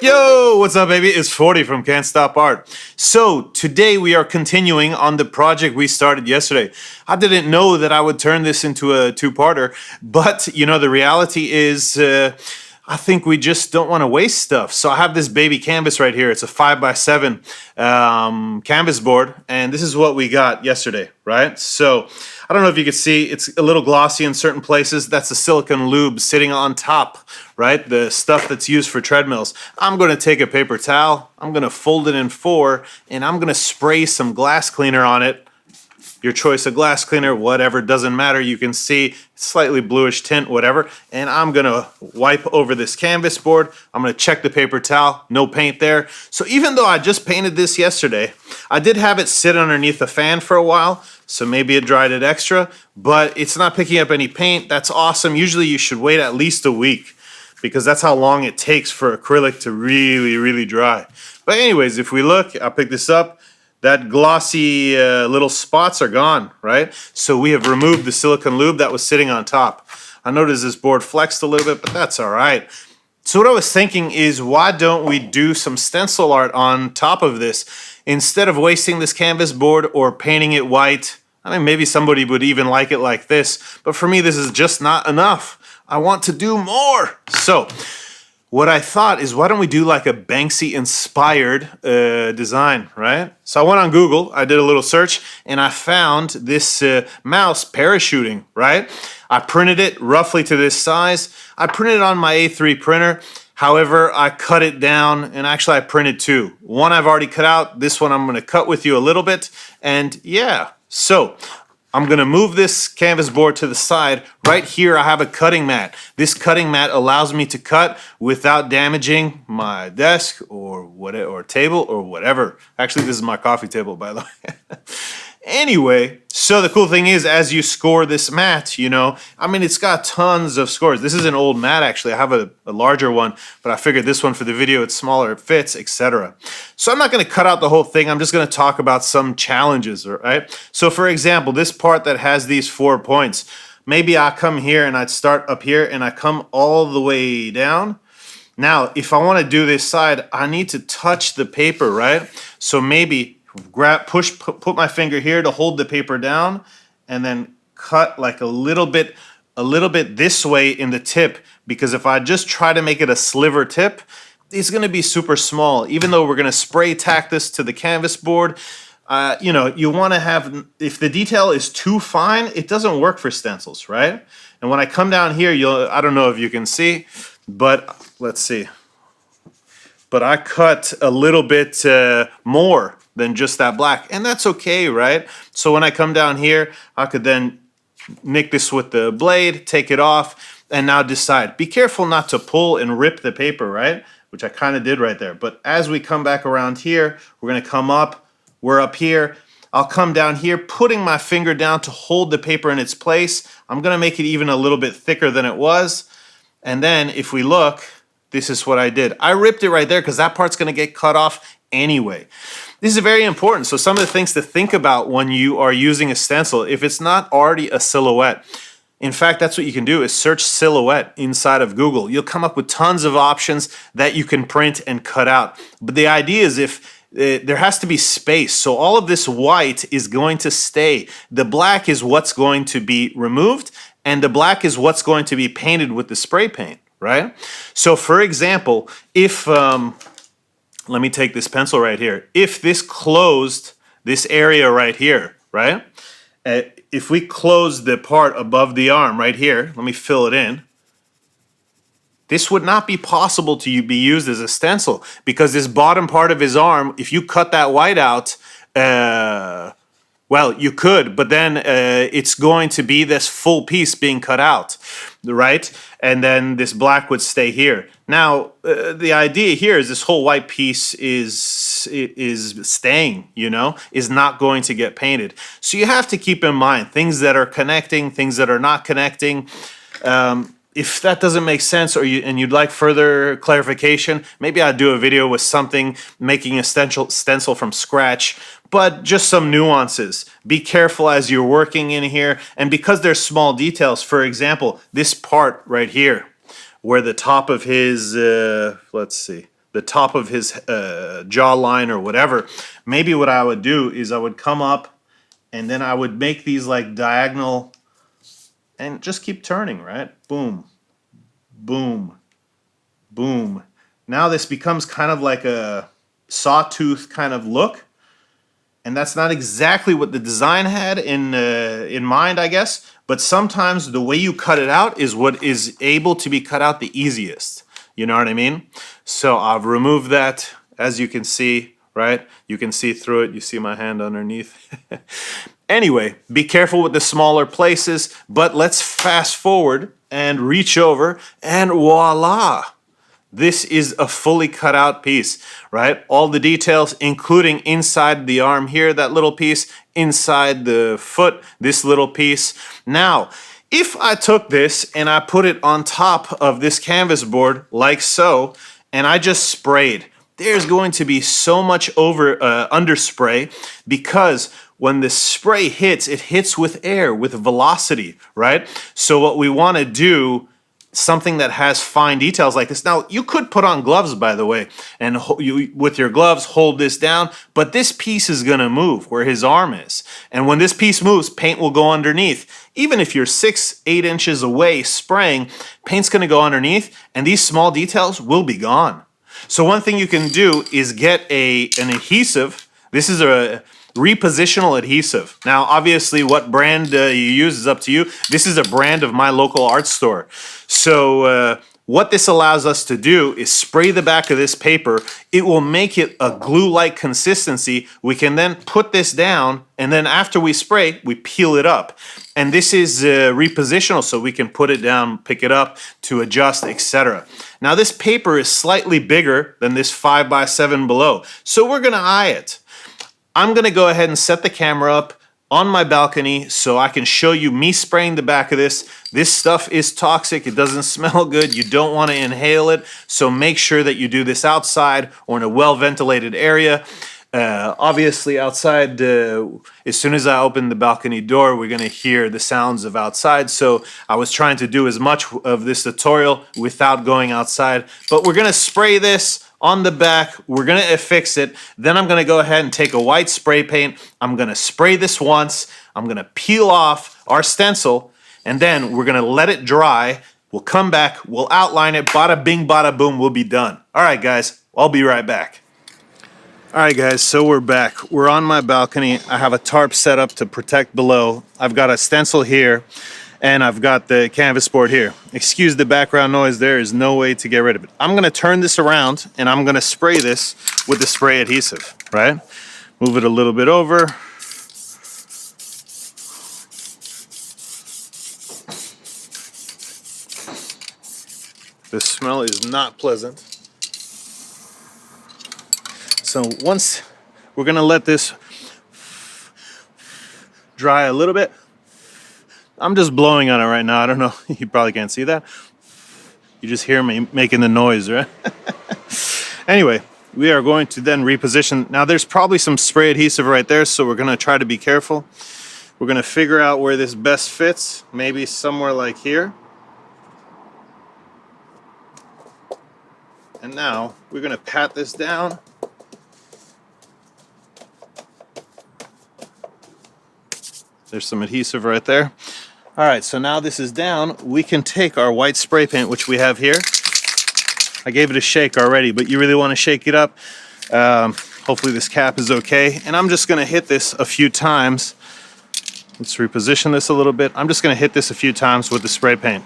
Yo, what's up, baby? It's Fordee from Can't Stop Art. So today we are continuing on the project we started yesterday. I didn't know that I would turn this into a two-parter, but you know, the reality is I think we just don't want to waste stuff. So I have this baby canvas right here. It's a 5x7 canvas board, and this is what we got yesterday, right? So I don't know if you can see, it's a little glossy in certain places. That's the silicone lube sitting on top, right? The stuff that's used for treadmills. I'm going to take a paper towel, I'm going to fold it in 4, and I'm going to spray some glass cleaner on it. Your choice of glass cleaner, whatever, doesn't matter. You can see slightly bluish tint, whatever. And I'm gonna wipe over this canvas board. I'm gonna check the paper towel, no paint there. So even though I just painted this yesterday, I did have it sit underneath a fan for a while, so maybe it dried it extra, but it's not picking up any paint. That's awesome. Usually you should wait at least a week because that's how long it takes for acrylic to really dry. But anyways, if we look, I'll pick this up. That glossy little spots are gone, right? So we have removed the silicone lube that was sitting on top. I noticed this board flexed a little bit, but that's all right. So what I was thinking is, why don't we do some stencil art on top of this? Instead of wasting this canvas board or painting it white, I mean, maybe somebody would even like it like this, but for me, this is just not enough. I want to do more. So what I thought is, why don't we do like a Banksy inspired design, right? So I went on Google, I did a little search, and I found this mouse parachuting, right? I printed it roughly to this size. I printed it on my A3 printer. However, I cut it down, and actually I printed 2. One I've already cut out, this one I'm gonna cut with you a little bit, and yeah. So I'm gonna move this canvas board to the side. Right here I have a cutting mat. This cutting mat allows me to cut without damaging my desk or whatever, or table or whatever. Actually, this is my coffee table, by the way. Anyway, so the cool thing is, as you score this mat, you know, I mean, it's got tons of scores. This is an old mat, actually. I have a larger one, but I figured this one for the video, it's smaller, it fits, etc. So I'm not going to cut out the whole thing. I'm just going to talk about some challenges, all right? So for example, this part that has these 4 points, maybe I come here and I'd start up here and I come all the way down. Now, if I want to do this side, I need to touch the paper, right? So maybe put my finger here to hold the paper down, and then cut like a little bit this way in the tip, because if I just try to make it a sliver tip, it's going to be super small. Even though we're going to spray tack this to the canvas board, you know, you want to have, if the detail is too fine, it doesn't work for stencils, right? And when I come down here, I don't know if you can see, but let's see. But I cut a little bit more than just that black, and that's okay, right? So when I come down here, I could then nick this with the blade, take it off, and now decide. Be careful not to pull and rip the paper, right? Which I kind of did right there. But as we come back around here, we're gonna come up, we're up here, I'll come down here, putting my finger down to hold the paper in its place. I'm gonna make it even a little bit thicker than it was. And then if we look, this is what I did. I ripped it right there because that part's gonna get cut off anyway. This is very important. So some of the things to think about when you are using a stencil, if it's not already a silhouette, in fact, that's what you can do, is search silhouette inside of Google. You'll come up with tons of options that you can print and cut out. But the idea is, if there has to be space. So all of this white is going to stay. The black is what's going to be removed, and the black is what's going to be painted with the spray paint, right? So for example, if let me take this pencil right here. If this closed this area right here, right? If we close the part above the arm right here, let me fill it in. This would not be possible to be used as a stencil, because this bottom part of his arm, if you cut that white out, well, you could, but then it's going to be this full piece being cut out, right? And then this black would stay here. Now, the idea here is this whole white piece is staying, you know, is not going to get painted. So you have to keep in mind things that are connecting, things that are not connecting. If that doesn't make sense, or you'd like further clarification, maybe I'd do a video with something, making a stencil from scratch, but just some nuances. Be careful as you're working in here, and because there's small details, for example, this part right here, where the top of his, let's see, the top of his jawline or whatever, maybe what I would do is I would come up and then I would make these like diagonal and just keep turning, right? Boom, boom, boom. Now this becomes kind of like a sawtooth kind of look. And that's not exactly what the design had in mind, I guess. But sometimes the way you cut it out is what is able to be cut out the easiest. You know what I mean? So I've removed that, as you can see, right? You can see through it. You see my hand underneath. Anyway, be careful with the smaller places, but let's fast forward and reach over, and voila! This is a fully cut out piece, right? All the details, including inside the arm here, that little piece, inside the foot, this little piece. Now, if I took this and I put it on top of this canvas board like so, and I just sprayed, there's going to be so much underspray, because when the spray hits, it hits with air, with velocity, right? So what we want to do, something that has fine details like this. Now, you could put on gloves, by the way, and you, with your gloves, hold this down, but this piece is gonna move where his arm is. And when this piece moves, paint will go underneath. Even if you're 6, 8 inches away spraying, paint's gonna go underneath, and these small details will be gone. So one thing you can do is get an adhesive. This is a repositional adhesive. Now, obviously, what brand you use is up to you. This is a brand of my local art store. So what this allows us to do is spray the back of this paper. It will make it a glue-like consistency. We can then put this down, and then after we spray, we peel it up. And this is repositional, so we can put it down, pick it up to adjust, etc. Now, this paper is slightly bigger than this 5x7 below, so we're gonna eye it. I'm gonna go ahead and set the camera up on my balcony so I can show you me spraying the back of this. This stuff is toxic. It doesn't smell good. You don't want to inhale it. So make sure that you do this outside or in a well-ventilated area. Obviously outside, as soon as I open the balcony door, we're gonna hear the sounds of outside. So I was trying to do as much of this tutorial without going outside, but we're gonna spray this on the back. We're gonna affix it. Then I'm gonna go ahead and take a white spray paint. I'm gonna spray this once. I'm gonna peel off our stencil, and then we're gonna let it dry. We'll come back, we'll outline it, bada bing, bada boom, we'll be done. All right, guys, I'll be right back. All right, guys, so we're back. We're on my balcony. I have a tarp set up to protect below. I've got a stencil here, and I've got the canvas board here. Excuse the background noise. There is no way to get rid of it. I'm gonna turn this around, and I'm gonna spray this with the spray adhesive, right? Move it a little bit over. The smell is not pleasant. So once we're gonna let this dry a little bit. I'm just blowing on it right now. I don't know, you probably can't see that. You just hear me making the noise, right? Anyway, we are going to then reposition. Now there's probably some spray adhesive right there, so we're gonna try to be careful. We're gonna figure out where this best fits, maybe somewhere like here. And now we're gonna pat this down. There's some adhesive right there. All right, so now this is down, we can take our white spray paint, which we have here. I gave it a shake already, but you really want to shake it up. Hopefully this cap is okay. And I'm just gonna hit this a few times. Let's reposition this a little bit. I'm just gonna hit this a few times with the spray paint.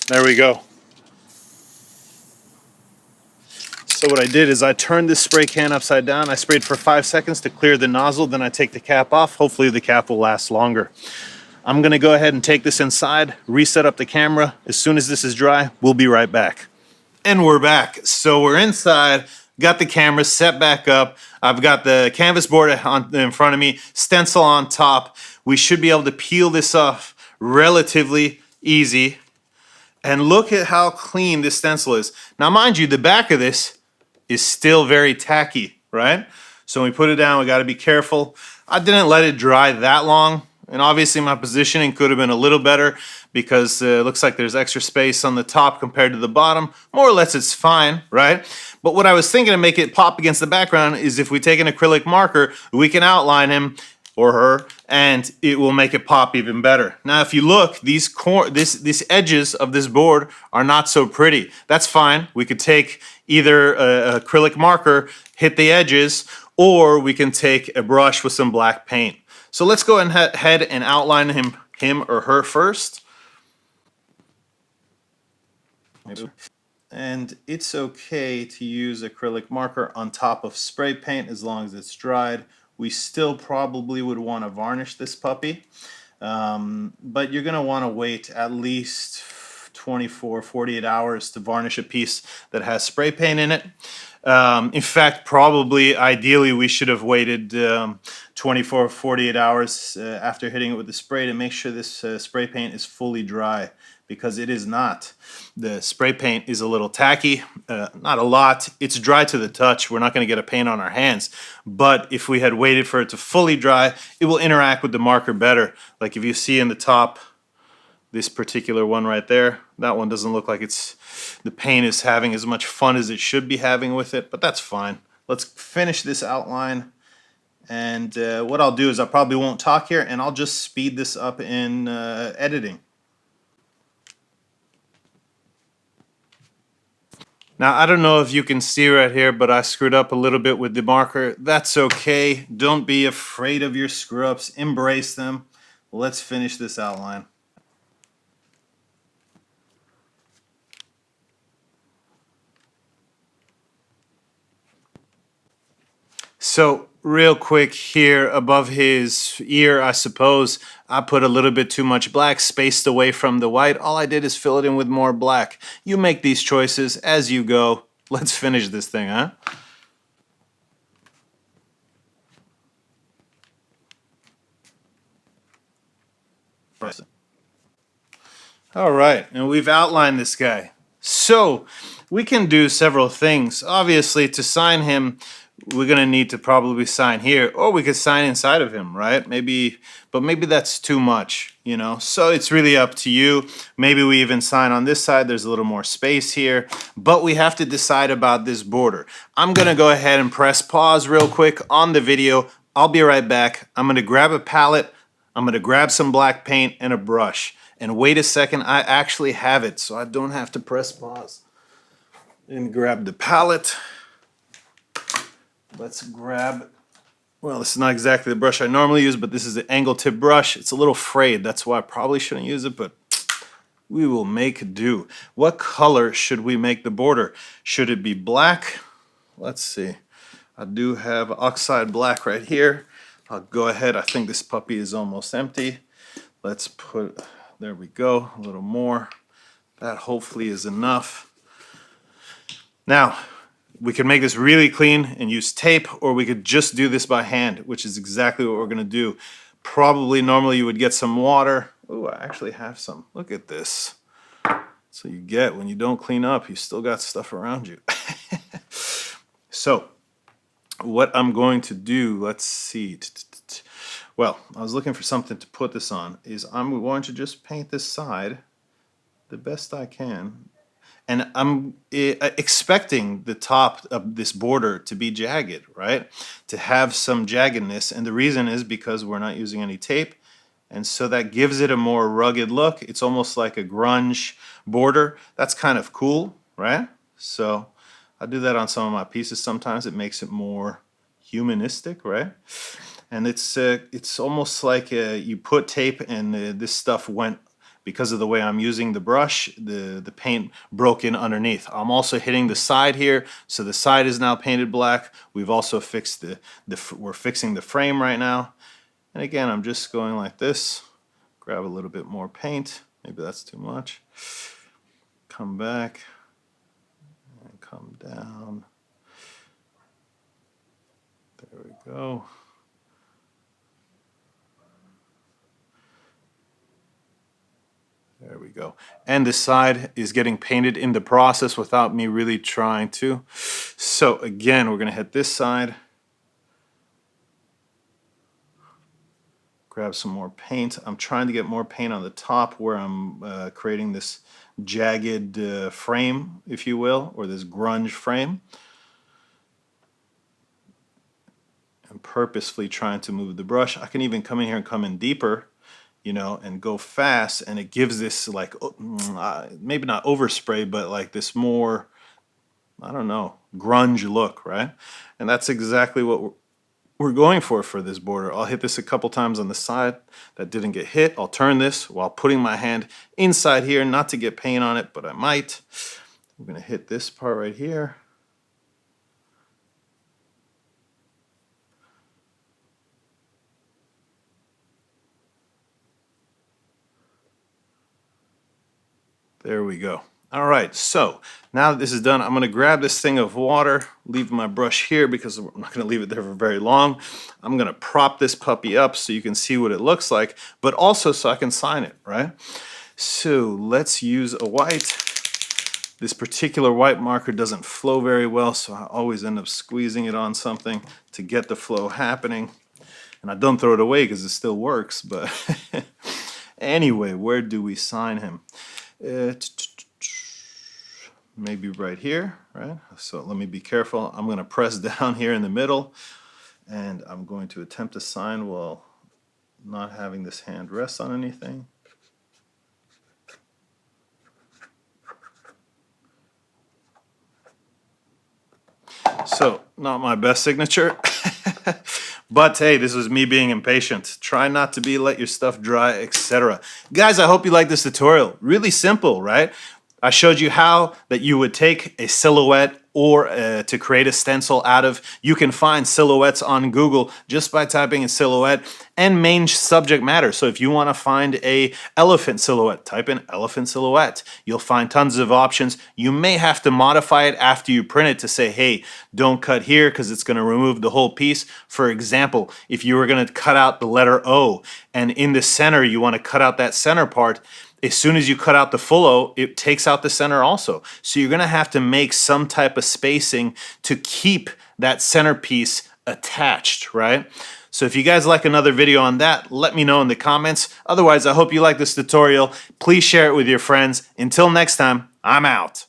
There we go. So what I did is I turned this spray can upside down. I sprayed for 5 seconds to clear the nozzle. Then I take the cap off. Hopefully the cap will last longer. I'm gonna go ahead and take this inside, reset up the camera. As soon as this is dry, we'll be right back. And we're back. So we're inside. got the camera set back up. I've got the canvas board in front of me, stencil on top. We should be able to peel this off relatively easy. And look at how clean this stencil is. Now, mind you, the back of this is still very tacky, right? So when we put it down, we got to be careful. I didn't let it dry that long. And obviously my positioning could have been a little better because it looks like there's extra space on the top compared to the bottom. More or less it's fine, right? But what I was thinking to make it pop against the background is if we take an acrylic marker, we can outline him or her, and it will make it pop even better. Now, if you look, these edges of this board are not so pretty. That's fine. We could take either an acrylic marker, hit the edges, or we can take a brush with some black paint. So let's go ahead and outline him or her first. And it's okay to use acrylic marker on top of spray paint as long as it's dried. We still probably would want to varnish this puppy, but you're going to want to wait at least 24, 48 hours to varnish a piece that has spray paint in it. In fact, probably, ideally, we should have waited 24, 48 hours after hitting it with the spray to make sure this spray paint is fully dry, because it is not. The spray paint is a little tacky, not a lot. It's dry to the touch. We're not going to get a paint on our hands. But if we had waited for it to fully dry, it will interact with the marker better. Like if you see in the top, this particular one right there, that one doesn't look like the paint is having as much fun as it should be having with it, but that's fine. Let's finish this outline. And what I'll do is I probably won't talk here, and I'll just speed this up in editing. Now, I don't know if you can see right here, but I screwed up a little bit with the marker. That's okay. Don't be afraid of your screw-ups. Embrace them. Let's finish this outline. So real quick here above his ear, I suppose, I put a little bit too much black spaced away from the white. All I did is fill it in with more black. You make these choices as you go. Let's finish this thing, huh? All right, and we've outlined this guy. So we can do several things. Obviously, to sign him, we're gonna need to probably sign here, or we could sign inside of him, right? Maybe, but maybe that's too much, you know? So it's really up to you. Maybe we even sign on this side. There's a little more space here, but we have to decide about this border. I'm gonna go ahead and press pause real quick on the video. I'll be right back. I'm gonna grab a palette. I'm gonna grab some black paint and a brush. And wait a second, I actually have it, so I don't have to press pause. And grab the palette. Let's grab, well, this is not exactly the brush I normally use, but this is the angle tip brush. It's a little frayed, that's why I probably shouldn't use it, but we will make do. What color should we make the border? Should it be black? Let's see. I do have oxide black right here. I'll go ahead, I think this puppy is almost empty. Let's put, there we go, a little more. That hopefully is enough. Now, we could make this really clean and use tape, or we could just do this by hand, which is exactly what we're gonna do. Probably normally you would get some water. Oh, I actually have some. Look at this. So you get, when you don't clean up, you still got stuff around you. So, what I'm going to do, let's see. Well, I was looking for something to put this on, is I'm going to just paint this side the best I can. And I'm expecting the top of this border to be jagged, right? To have some jaggedness. And the reason is because we're not using any tape. And so that gives it a more rugged look. It's almost like a grunge border. That's kind of cool, right? So I do that on some of my pieces sometimes. It makes it more humanistic, right? And it's almost like you put tape and this stuff went, because of the way I'm using the brush, the paint broke in underneath. I'm also hitting the side here, so the side is now painted black. We've also fixed we're fixing the frame right now. And again, I'm just going like this. Grab a little bit more paint. Maybe that's too much. Come back and come down. There we go. There we go. And this side is getting painted in the process without me really trying to. So again, we're going to hit this side. Grab some more paint. I'm trying to get more paint on the top where I'm creating this jagged frame, if you will, or this grunge frame. I'm purposefully trying to move the brush. I can even come in here and come in deeper, you know, and go fast, and it gives this like maybe not overspray, but like this more, I don't know, grunge look, right? And that's exactly what we're going for this border. I'll hit this a couple times on the side that didn't get hit. I'll turn this while putting my hand inside here, not to get paint on it, but I might. I'm gonna hit this part right here. There we go. All right, so now that this is done, I'm going to grab this thing of water, leave my brush here because I'm not going to leave it there for very long. I'm going to prop this puppy up so you can see what it looks like, but also so I can sign it, right? So let's use a white. This particular white marker doesn't flow very well, so I always end up squeezing it on something to get the flow happening. And I don't throw it away because it still works, but anyway, where do we sign him? Maybe right here, right? So let me be careful. I'm going to press down here in the middle, and I'm going to attempt to sign while not having this hand rest on anything. So, not my best signature, but hey, this was me being impatient. Try not to be, let your stuff dry, etc. Guys, I hope you like this tutorial. Really simple, right? I showed you how that you would take a silhouette or to create a stencil out of. You can find silhouettes on Google just by typing in silhouette and main subject matter. So if you want to find a elephant silhouette, type in elephant silhouette. You'll find tons of options. You may have to modify it after you print it to say, hey, don't cut here because it's going to remove the whole piece. For example, if you were going to cut out the letter O and in the center you want to cut out that center part, as soon as you cut out the full O, it takes out the center also. So you're going to have to make some type of spacing to keep that centerpiece attached, right? So if you guys like another video on that, let me know in the comments. Otherwise, I hope you like this tutorial. Please share it with your friends. Until next time, I'm out.